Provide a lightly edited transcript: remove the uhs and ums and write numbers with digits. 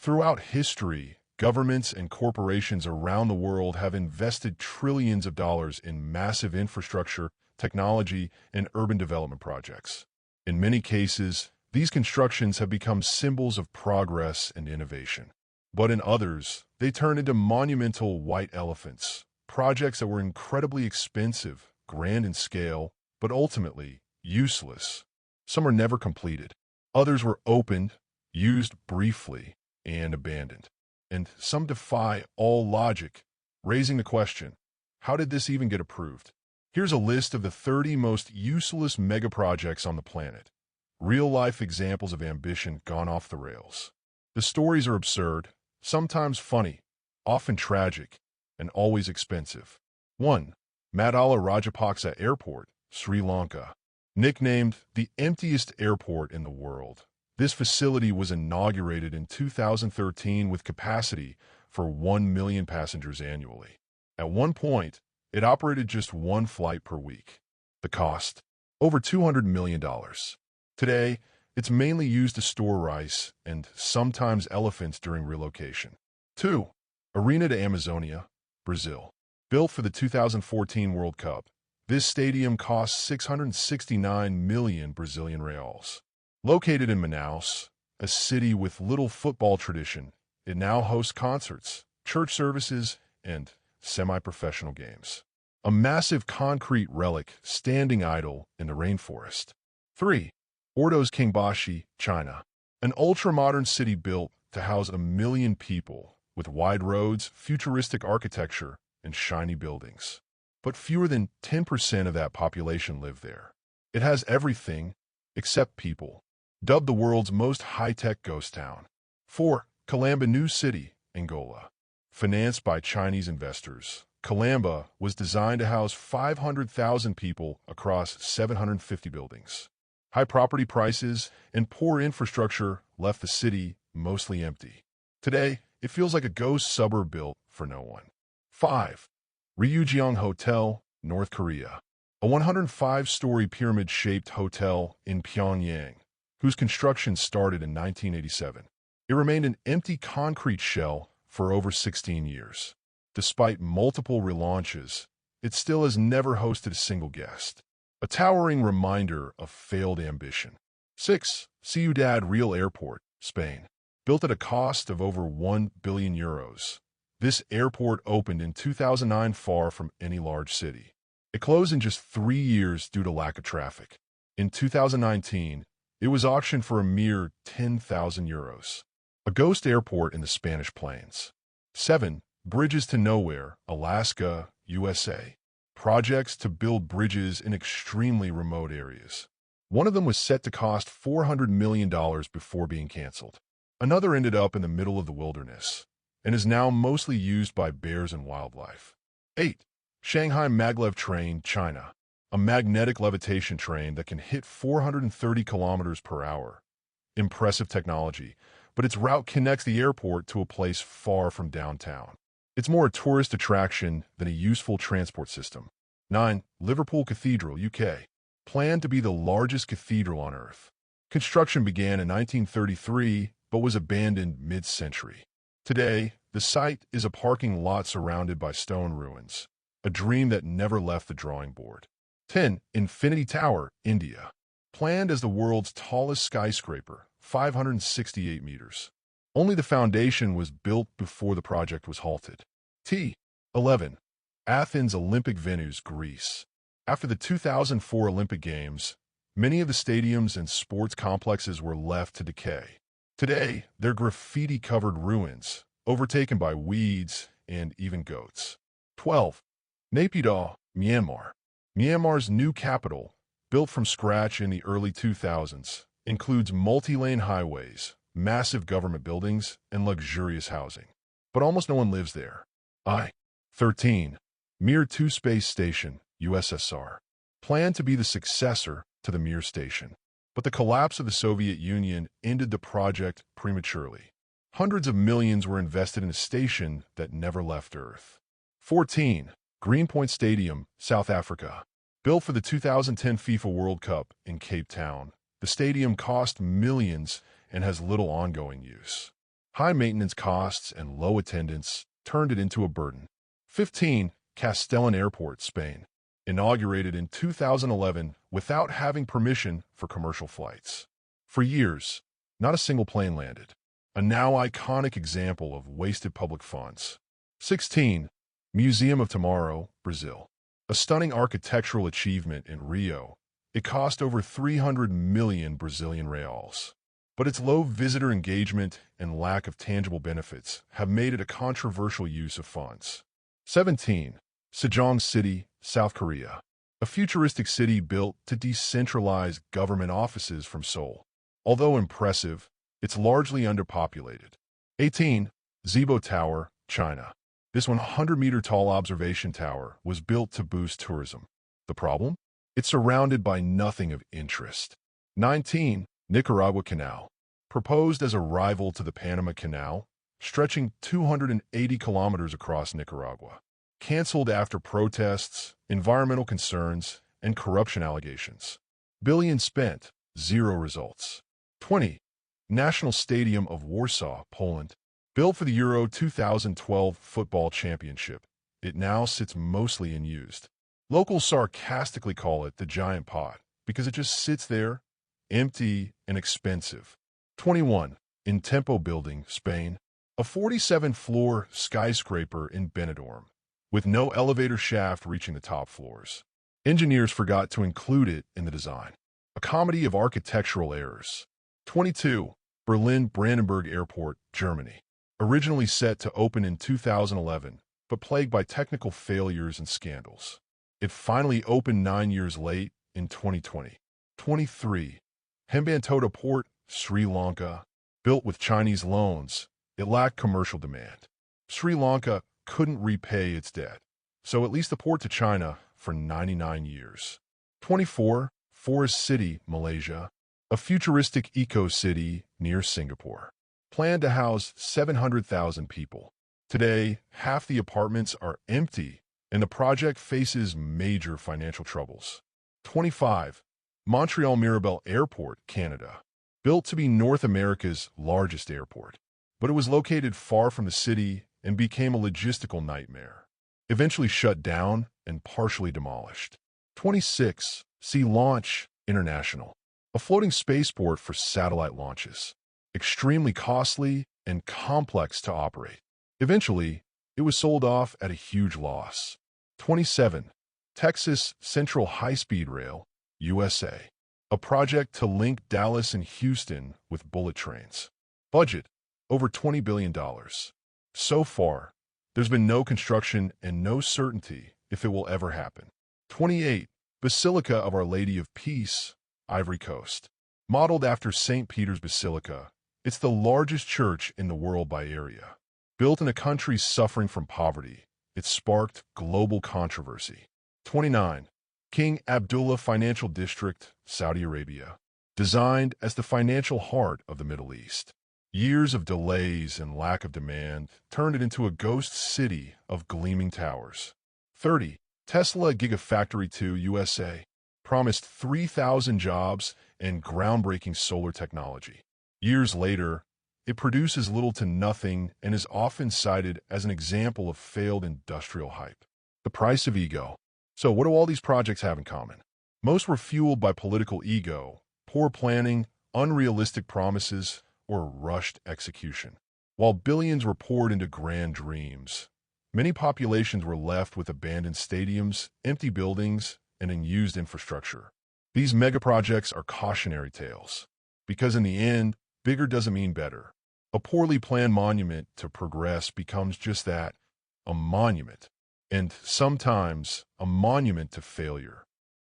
Throughout history, governments and corporations around the world have invested trillions of dollars in massive infrastructure, technology, and urban development projects. In many cases, these constructions have become symbols of progress and innovation. But in others, they turn into monumental white elephants, projects that were incredibly expensive, grand in scale, but ultimately useless. Some are never completed. Others were opened, used briefly, and abandoned. And some defy all logic, raising the question, how did this even get approved? Here's a list of the 30 most useless megaprojects on the planet. Real-life examples of ambition gone off the rails. The stories are absurd, sometimes funny, often tragic, and always expensive. 1. Madala Rajapaksa Airport, Sri Lanka. Nicknamed the emptiest airport in the world, this facility was inaugurated in 2013 with capacity for 1 million passengers annually. At one point, it operated just one flight per week. The cost? Over $200 million. Today, it's mainly used to store rice and sometimes elephants during relocation. 2. Arena de Amazonia, Brazil. Built for the 2014 World Cup, this stadium cost 669 million Brazilian reals. Located in Manaus, a city with little football tradition, it now hosts concerts, church services, and semi-professional games. A massive concrete relic standing idle in the rainforest. 3. Ordos Kingbashi, China. An ultra-modern city built to house 1 million people with wide roads, futuristic architecture, and shiny buildings. But fewer than 10% of that population live there. It has everything except people. Dubbed the world's most high-tech ghost town. 4. Calamba New City, Angola. Financed by Chinese investors, Calamba was designed to house 500,000 people across 750 buildings. High property prices and poor infrastructure left the city mostly empty. Today, it feels like a ghost suburb built for no one. 5. Ryugyong Hotel, North Korea. A 105-story pyramid-shaped hotel in Pyongyang, whose construction started in 1987. It remained an empty concrete shell for over 16 years. Despite multiple relaunches, it still has never hosted a single guest. A towering reminder of failed ambition. 6. Ciudad Real Airport, Spain. Built at a cost of over 1 billion euros. This airport opened in 2009 far from any large city. It closed in just 3 years due to lack of traffic. In 2019, it was auctioned for a mere 10,000 euros. A ghost airport in the Spanish Plains. 7. Bridges to Nowhere, Alaska, USA. Projects to build bridges in extremely remote areas. One of them was set to cost $400 million before being canceled. Another ended up in the middle of the wilderness and is now mostly used by bears and wildlife. 8. Shanghai Maglev Train, China. A magnetic levitation train that can hit 430 kilometers per hour. Impressive technology, but its route connects the airport to a place far from downtown. It's more a tourist attraction than a useful transport system. 9. Liverpool Cathedral, UK. Planned to be the largest cathedral on Earth. Construction began in 1933, but was abandoned mid-century. Today, the site is a parking lot surrounded by stone ruins, a dream that never left the drawing board. 10. Infinity Tower, India. Planned as the world's tallest skyscraper, 568 meters. Only the foundation was built before the project was halted. 11. Athens Olympic Venues, Greece. After the 2004 Olympic Games, many of the stadiums and sports complexes were left to decay. Today, they're graffiti-covered ruins, overtaken by weeds and even goats. 12. Naypyidaw, Myanmar. Myanmar's new capital, built from scratch in the early 2000s, includes multi-lane highways, massive government buildings, and luxurious housing. But almost no one lives there. 13. Mir 2 Space Station, USSR. Planned to be the successor to the Mir station. But the collapse of the Soviet Union ended the project prematurely. Hundreds of millions were invested in a station that never left Earth. 14. Greenpoint Stadium, South Africa. Built for the 2010 FIFA World Cup in Cape Town, the stadium cost millions and has little ongoing use. High maintenance costs and low attendance turned it into a burden. 15. Castellón Airport, Spain. Inaugurated in 2011 without having permission for commercial flights. For years, not a single plane landed. A now iconic example of wasted public funds. 16. Museum of Tomorrow, Brazil. A stunning architectural achievement in Rio. It cost over 300 million Brazilian reals. But its low visitor engagement and lack of tangible benefits have made it a controversial use of funds. 17. Sejong City, South Korea. A futuristic city built to decentralize government offices from Seoul. Although impressive, it's largely underpopulated. 18. Zibo Tower, China. This 100-meter-tall observation tower was built to boost tourism. The problem? It's surrounded by nothing of interest. 19. Nicaragua Canal. Proposed as a rival to the Panama Canal, stretching 280 kilometers across Nicaragua. Cancelled after protests, environmental concerns, and corruption allegations. Billions spent, zero results. 20. National Stadium of Warsaw, Poland. Built for the Euro 2012 Football Championship, it now sits mostly unused. Locals sarcastically call it the giant pot because it just sits there, empty and expensive. 21. Intempo Building, Spain. A 47-floor skyscraper in Benidorm, with no elevator shaft reaching the top floors. Engineers forgot to include it in the design. A comedy of architectural errors. 22. Berlin-Brandenburg Airport, Germany. Originally set to open in 2011, but plagued by technical failures and scandals. It finally opened 9 years late in 2020. 23. Hambantota Port, Sri Lanka. Built with Chinese loans, it lacked commercial demand. Sri Lanka couldn't repay its debt, so it leased the port to China for 99 years. 24. Forest City, Malaysia. A futuristic eco-city near Singapore. Planned to house 700,000 people. Today, half the apartments are empty, and the project faces major financial troubles. 25. Montreal Mirabel Airport, Canada. Built to be North America's largest airport, but it was located far from the city and became a logistical nightmare. Eventually shut down and partially demolished. 26. Sea Launch International. A floating spaceport for satellite launches. Extremely costly and complex to operate. Eventually, it was sold off at a huge loss. 27. Texas Central High-Speed Rail, USA. A project to link Dallas and Houston with bullet trains. Budget, over $20 billion. So far, there's been no construction and no certainty if it will ever happen. 28. Basilica of Our Lady of Peace, Ivory Coast. Modeled after St. Peter's Basilica, it's the largest church in the world by area. Built in a country suffering from poverty, it sparked global controversy. 29. King Abdullah Financial District, Saudi Arabia. Designed as the financial heart of the Middle East. Years of delays and lack of demand turned it into a ghost city of gleaming towers. 30. Tesla Gigafactory 2, USA. Promised 3,000 jobs and groundbreaking solar technology. Years later, it produces little to nothing and is often cited as an example of failed industrial hype. The price of ego. So what do all these projects have in common? Most were fueled by political ego, poor planning, unrealistic promises, or rushed execution. While billions were poured into grand dreams, many populations were left with abandoned stadiums, empty buildings, and unused infrastructure. These megaprojects are cautionary tales, because in the end, bigger doesn't mean better. A poorly planned monument to progress becomes just that, a monument, and sometimes a monument to failure.